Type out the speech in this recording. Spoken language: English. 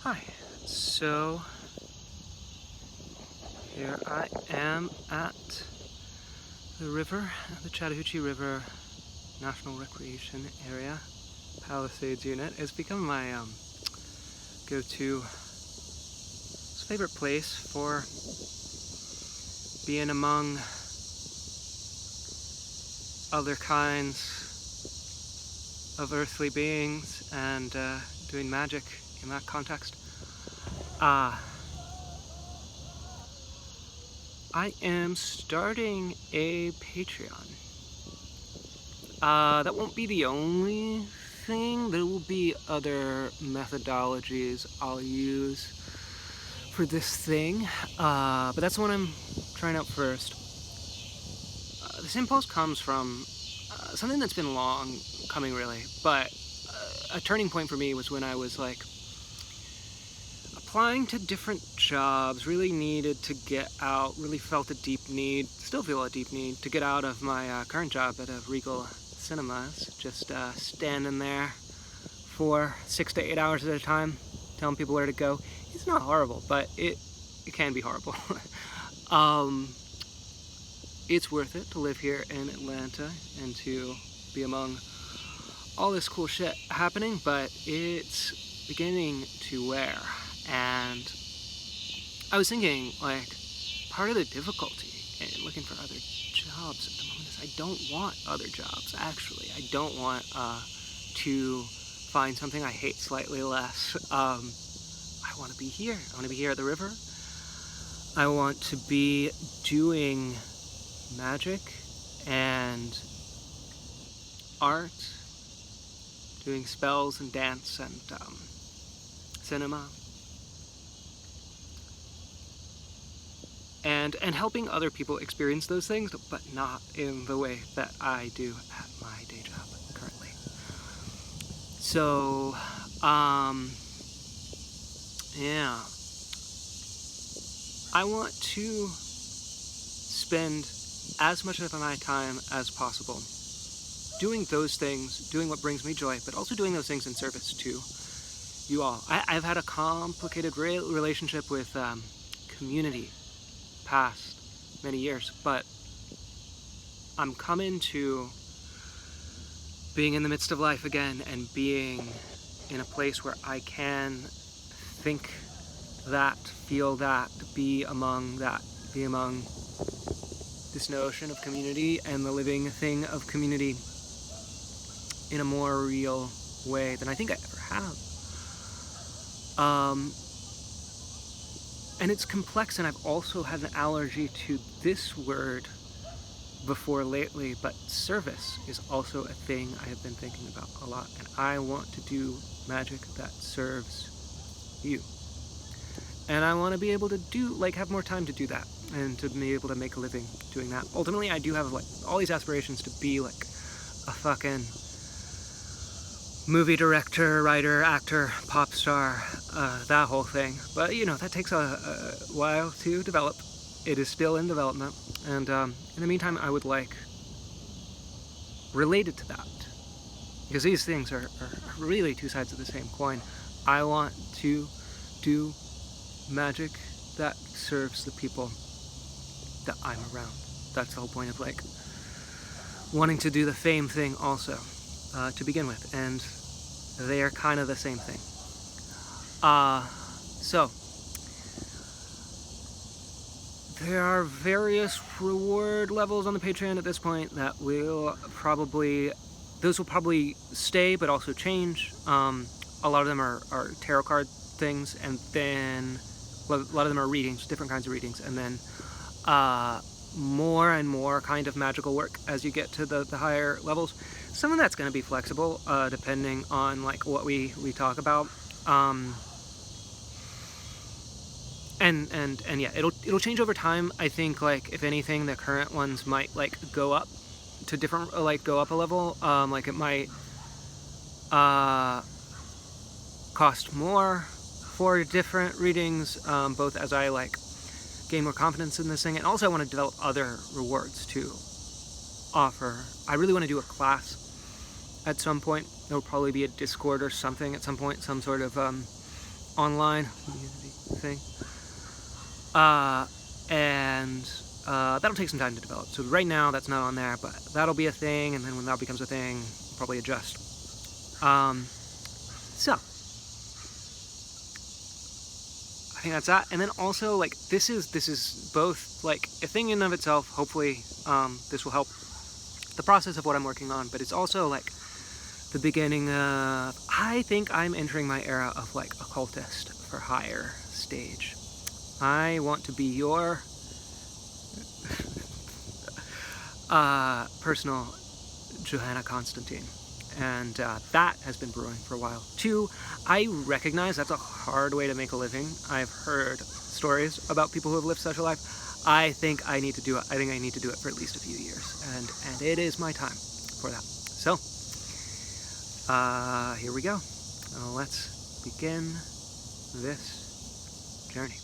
Hi, so here I am at the river, the Chattahoochee River National Recreation Area, Palisades Unit. It's become my go-to favorite place for being among other kinds of earthly beings and doing magic in that context. I am starting a Patreon. That won't be the only thing. There will be other methodologies I'll use for this thing, but that's the one I'm trying out first. This impulse comes from something that's been long coming, really, but a turning point for me was when I was like applying to different jobs, really needed to get out, really felt a deep need, still feel a deep need to get out of my current job at a Regal Cinemas, just standing there for 6 to 8 hours at a time, telling people where to go. It's not horrible, but it can be horrible. It's worth it to live here in Atlanta and to be among all this cool shit happening, but it's beginning to wear. And I was thinking, like, part of the difficulty in looking for other jobs at the moment is I don't want other jobs, actually. I don't want to find something I hate slightly less. I want to be here. I want to be here at the river. I want to be doing magic and art, doing spells and dance and cinema. And helping other people experience those things, but not in the way that I do at my day job currently. So, yeah. I want to spend as much of my time as possible doing those things, doing what brings me joy, but also doing those things in service to you all. I've had a complicated relationship with community past many years, but I'm coming to being in the midst of life again and being in a place where I can think that, feel that, be among this notion of community and the living thing of community in a more real way than I think I ever have. And it's complex, and I've also had an allergy to this word before lately, but service is also a thing I have been thinking about a lot, and I want to do magic that serves you. And I want to be able to have more time to do that, and to be able to make a living doing that. Ultimately, I do have all these aspirations to be a fucking movie director, writer, actor, pop star, that whole thing. But, that takes a while to develop. It is still in development. And in the meantime, I would related to that, because these things are really two sides of the same coin. I want to do magic that serves the people that I'm around. That's the whole point of wanting to do the fame thing also, to begin with, and they are kind of the same thing. So there are various reward levels on the Patreon at this point that will probably stay, but also change. A lot of them are tarot card things, and then a lot of them are readings, different kinds of readings, and then more and more kind of magical work as you get to the higher levels. Some of that's going to be flexible, depending on what we talk about. And yeah, it'll change over time. I think if anything, the current ones might go up to different go up a level. It might cost more for different readings, both as I gain more confidence in this thing, and also I want to develop other rewards to offer. I really want to do a class at some point. There'll probably be a Discord or something at some point, some sort of online community thing. And that'll take some time to develop. So right now that's not on there, but that'll be a thing, and then when that becomes a thing, we'll probably adjust. So I think that's that. And then also, like, this is both like a thing in and of itself. Hopefully this will help the process of what I'm working on, but it's also like the beginning of, I think I'm entering my era of like occultist for hire stage. I want to be your personal Johanna Constantine. And that has been brewing for a while. 2, I recognize that's a hard way to make a living. I've heard stories about people who have lived such a life. I think I need to do it. I think I need to do it for at least a few years. And it is my time for that. So, here we go. Let's begin this journey.